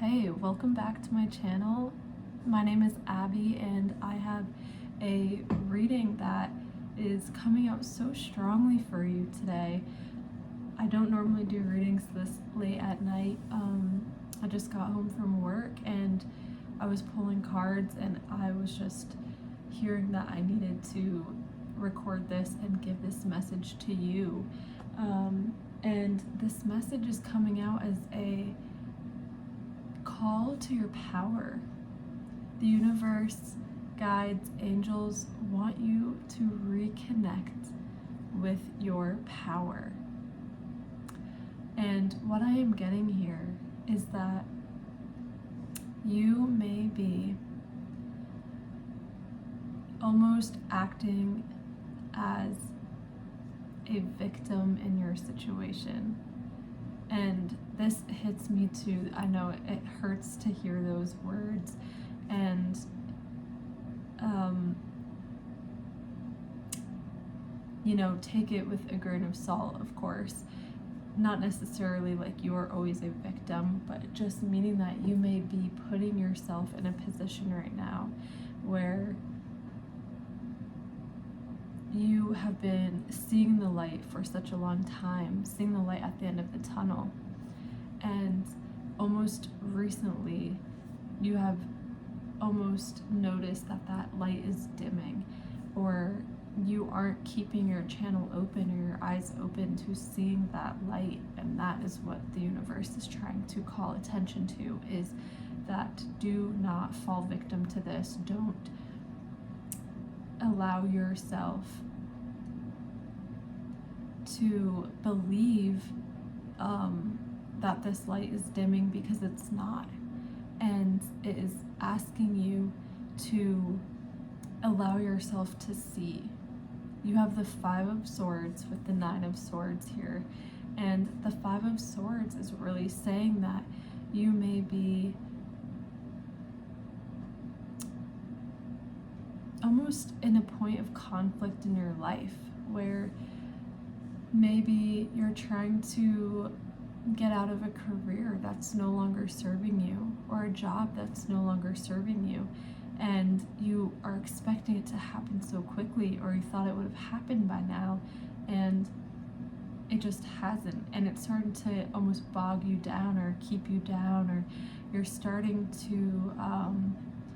Hey, welcome back to my channel. My name is Abby and I have a reading that is coming out so strongly for you today. I don't normally do readings this late at night. I just got home from work and I was pulling cards and I was just hearing that I needed to record this and give this message to you. And this message is coming out as a call to your power. The universe, guides, angels want you to reconnect with your power. And what I am getting here is that you may be almost acting as a victim in your situation. And this hits me too. I know it hurts to hear those words, and take it with a grain of salt, of course. Not necessarily like you are always a victim, but just meaning that you may be putting yourself in a position right now where you have been seeing the light for such a long time, seeing the light at the end of the tunnel. And almost recently, you have almost noticed that that light is dimming, or you aren't keeping your channel open or your eyes open to seeing that light. And that is what the universe is trying to call attention to, is that do not fall victim to this. Don't allow yourself to believe that this light is dimming, because it's not. And it is asking you to allow yourself to see. You have the Five of Swords with the Nine of Swords here. And the Five of Swords is really saying that you may be almost in a point of conflict in your life where maybe you're trying to get out of a career that's no longer serving you, or a job that's no longer serving you, and you are expecting it to happen so quickly, or you thought it would have happened by now, and it just hasn't. And it's starting to almost bog you down or keep you down, or you're starting to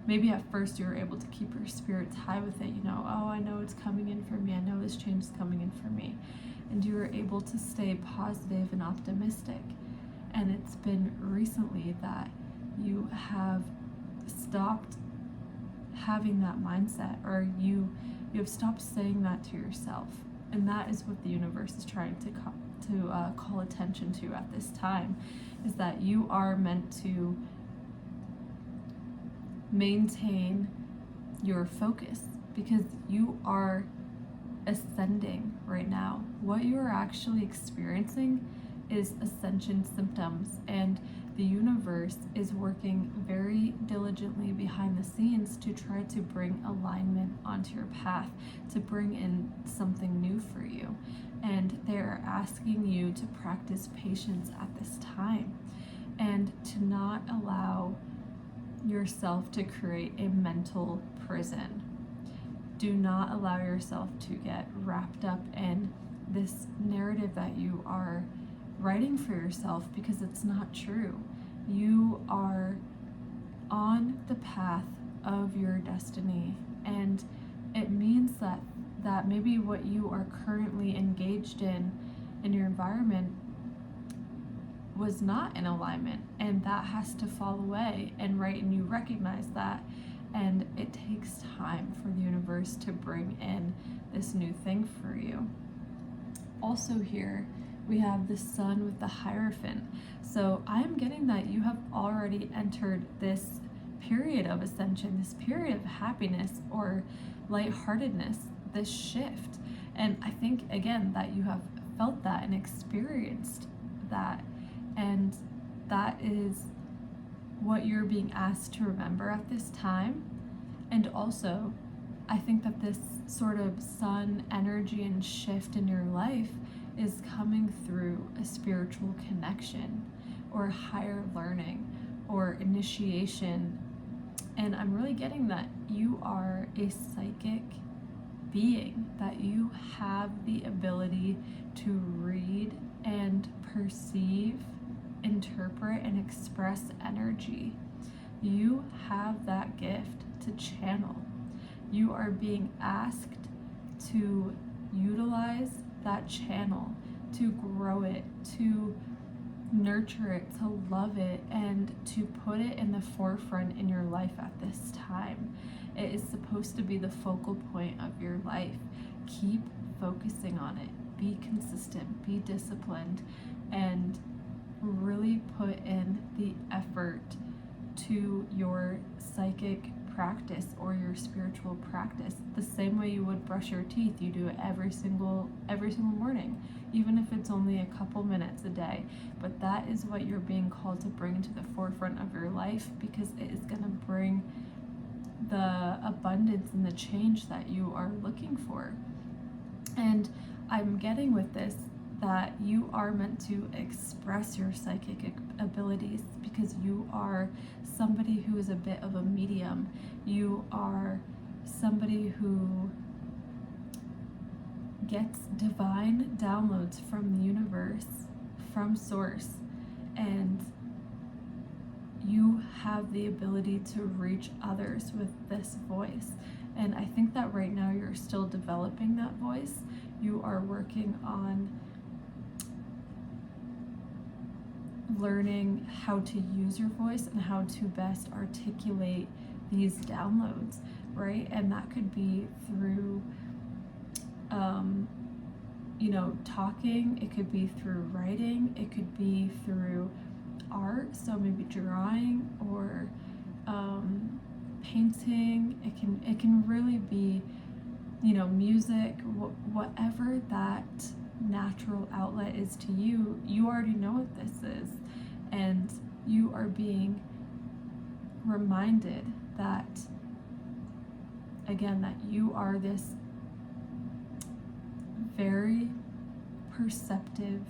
maybe at first you were able to keep your spirits high with it, oh, I know it's coming in for me, I know this change is coming in for me, and you were able to stay positive and optimistic. And it's been recently that you have stopped having that mindset, or you have stopped saying that to yourself. And that is what the universe is trying to call attention to at this time, is that you are meant to maintain your focus, because you are ascending right now. What you are actually experiencing is ascension symptoms, and the universe is working very diligently behind the scenes to try to bring alignment onto your path, to bring in something new for you. And they're asking you to practice patience at this time, and to not allow yourself to create a mental prison. Do not allow yourself to get wrapped up in this narrative that you are writing for yourself, because it's not true. You are on the path of your destiny, and it means that maybe what you are currently engaged in your environment was not in alignment, and that has to fall away, and you recognize that. And it takes time for the universe to bring in this new thing for you. Also here, we have the Sun with the Hierophant. So I am getting that you have already entered this period of ascension, this period of happiness or lightheartedness, this shift. And I think, again, that you have felt that and experienced that. And that is what you're being asked to remember at this time. And also, I think that this sort of sun energy and shift in your life is coming through a spiritual connection or higher learning, or initiation. And I'm really getting that you are a psychic being, that you have the ability to read and perceive, interpret, and express energy. You have that gift to channel. You are being asked to utilize that channel, to grow it, to nurture it, to love it, and to put it in the forefront in your life at this time. It is supposed to be the focal point of your life. Keep focusing on it. Be consistent, be disciplined, and really put in the effort to your psychic practice or your spiritual practice. The same way you would brush your teeth, you do it every single morning, even if it's only a couple minutes a day. But that is what you're being called to bring to the forefront of your life, because it is going to bring the abundance and the change that you are looking for. And I'm getting with this that you are meant to express your psychic abilities, because you are somebody who is a bit of a medium. You are somebody who gets divine downloads from the universe, from source, and you have the ability to reach others with this voice. And I think that right now you're still developing that voice. You are working on learning how to use your voice and how to best articulate these downloads, right? And that could be through talking, it could be through writing, it could be through art, so maybe drawing or painting. It can really be, music, whatever that natural outlet is to you. You already know what this is, and you are being reminded that, again, that you are this very perceptive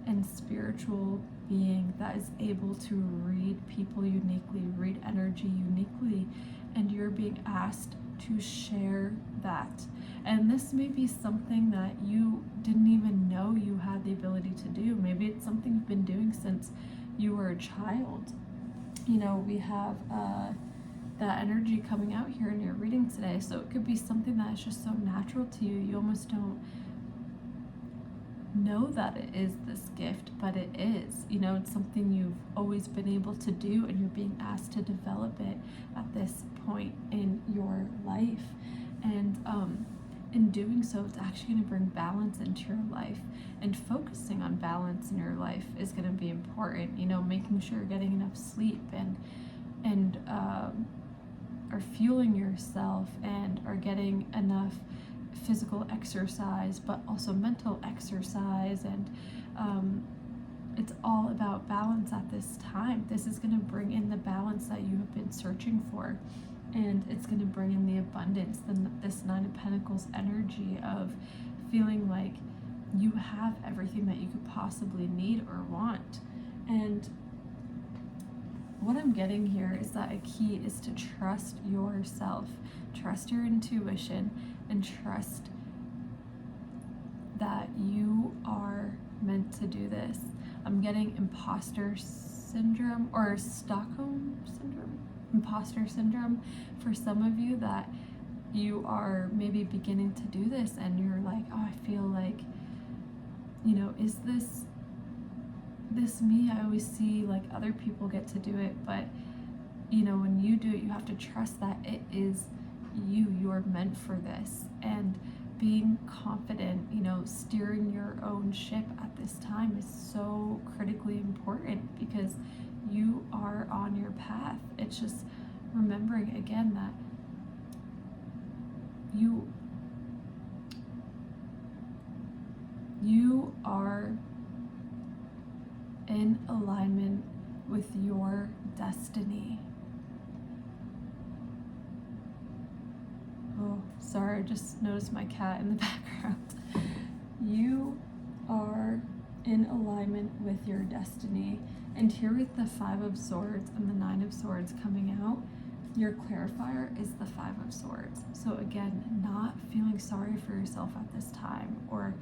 and spiritual being that is able to read people uniquely, read energy uniquely, and you're being asked to share that. And this may be something that you didn't even know you had the ability to do. Maybe it's something you've been doing since you were a child. We have that energy coming out here in your reading today, so it could be something that is just so natural to you. You almost don't know that it is this gift, but it is. It's something you've always been able to do, and you're being asked to develop it at this point in your life. And in doing so, it's actually going to bring balance into your life, and focusing on balance in your life is going to be important. Making sure you're getting enough sleep and are fueling yourself and are getting enough physical exercise, but also mental exercise. And it's all about balance at this time. This is going to bring in the balance that you have been searching for, and it's going to bring in the abundance, this Nine of Pentacles energy of feeling like you have everything that you could possibly need or want. And what I'm getting here is that a key is to trust yourself, trust your intuition, and trust that you are meant to do this. I'm getting imposter syndrome or Stockholm syndrome, imposter syndrome for some of you, that you are maybe beginning to do this and you're like, oh, I feel like, is this me? I always see like other people get to do it, but when you do it, you have to trust that it is you're meant for this. And being confident, steering your own ship at this time is so critically important, because you are on your path. It's just remembering again that you are in alignment with your destiny. Oh, sorry, I just noticed my cat in the background. You are in alignment with your destiny. And here with the Five of Swords and the Nine of Swords coming out, your clarifier is the Five of Swords. So again, not feeling sorry for yourself at this time, or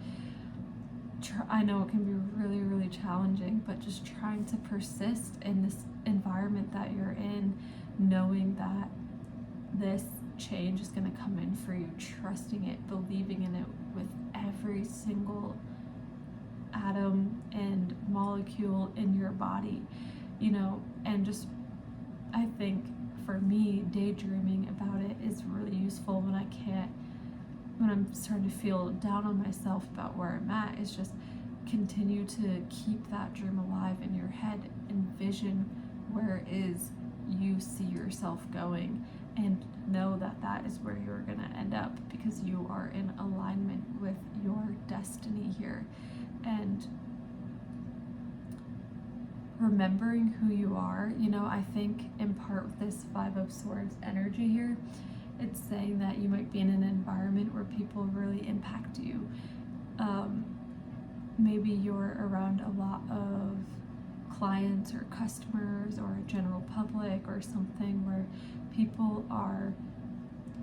I know it can be really, really challenging, but just trying to persist in this environment that you're in, knowing that this change is going to come in for you, trusting it, believing in it with every single atom and molecule in your body, and just, I think for me, daydreaming about it is really useful when I'm starting to feel down on myself about where I'm at. Is just continue to keep that dream alive in your head, envision where it is you see yourself going, and know that that is where you're going to end up, because you are in alignment with your destiny here. And remembering who you are, I think in part with this Five of Swords energy here, it's saying that you might be in an environment where people really impact you. Maybe you're around a lot of clients or customers or a general public or something where people are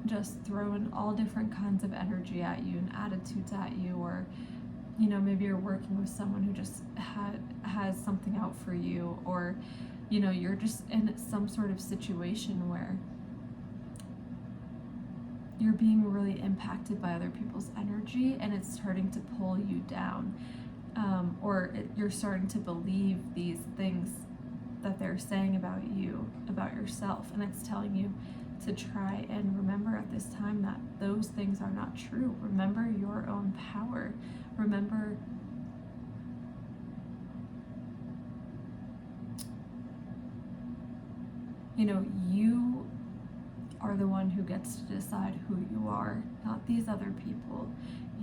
just throwing all different kinds of energy at you and attitudes at you, or maybe you're working with someone who just has something out for you, or you're just in some sort of situation where you're being really impacted by other people's energy and it's starting to pull you down, you're starting to believe these things that they're saying about you, about yourself, and it's telling you to try and remember at this time that those things are not true. Remember your own power. Remember you are the one who gets to decide who you are, not these other people.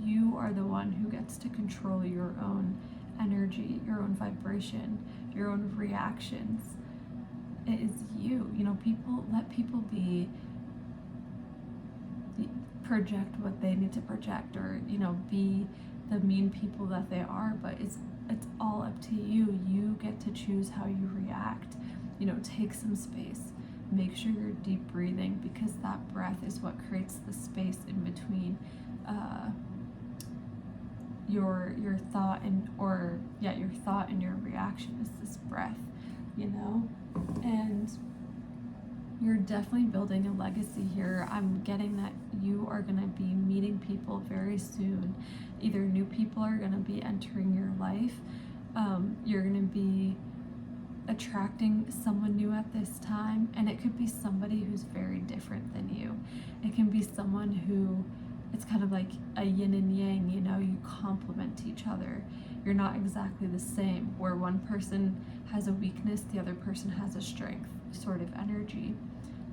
You are the one who gets to control your own energy, your own vibration, your own reactions. It is you. Let people project what they need to project, or be the mean people that they are, but it's all up to you. You get to choose how you react. Take some space. Make sure you're deep breathing, because that breath is what creates the space in between your thought your thought and your reaction is this breath, and you're definitely building a legacy here. I'm getting that you are going to be meeting people very soon. Either new people are going to be entering your life, you're going to be attracting someone new at this time, and it could be somebody who's very different than you. It can be someone who, it's kind of like a yin and yang, you complement each other. You're not exactly the same, where one person has a weakness, the other person has a strength sort of energy.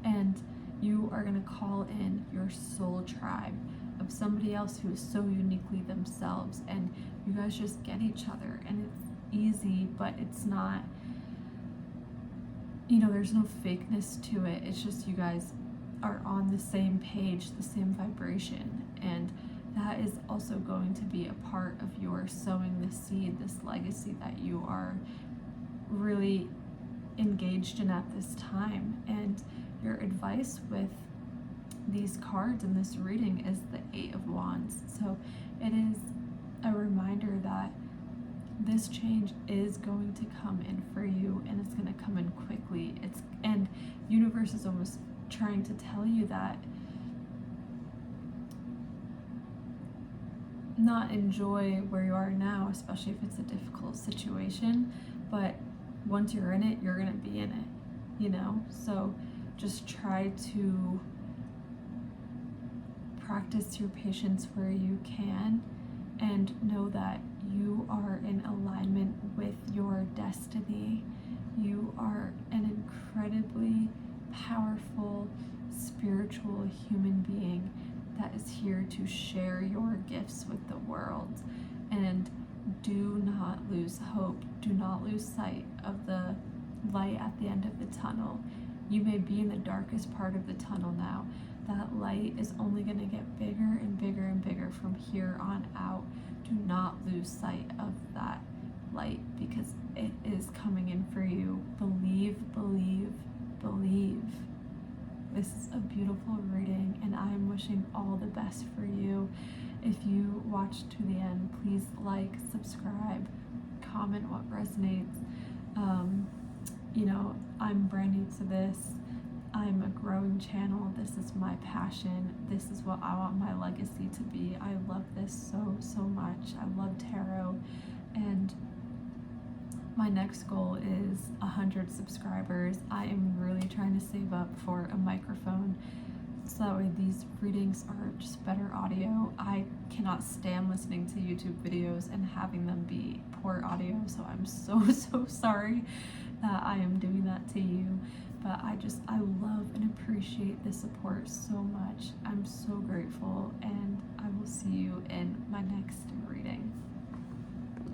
And you are going to call in your soul tribe of somebody else who is so uniquely themselves, and you guys just get each other, and it's easy, but it's not, there's no fakeness to it. It's just you guys are on the same page, the same vibration, and that is also going to be a part of your sowing the seed, this legacy that you are really engaged in at this time. And your advice with these cards in this reading is the Eight of Wands. So it is a reminder that this change is going to come in for you, and it's going to come in quickly. And universe is almost trying to tell you that not enjoy where you are now, especially if it's a difficult situation, but once you're in it, you're going to be in it, so just try to practice your patience where you can, and know that you are in alignment with your destiny. You are an incredibly powerful, spiritual human being that is here to share your gifts with the world. And do not lose hope. Do not lose sight of the light at the end of the tunnel. You may be in the darkest part of the tunnel now. That light is only going to get bigger and bigger and bigger from here on out. Do not lose sight of that light because it is coming in for you. Believe, believe, believe. This is a beautiful reading, and I am wishing all the best for you. If you watched to the end, please like, subscribe, comment what resonates. I'm brand new to this. I'm a growing channel. This is my passion. This is what I want my legacy to be. I love this so much. I love tarot, and my next goal is 100 subscribers. I am really trying to save up for a microphone so that way these readings are just better audio. I cannot stand listening to YouTube videos and having them be poor audio, so I'm so sorry that I am doing that to you. But I love and appreciate the support so much. I'm so grateful, and I will see you in my next reading.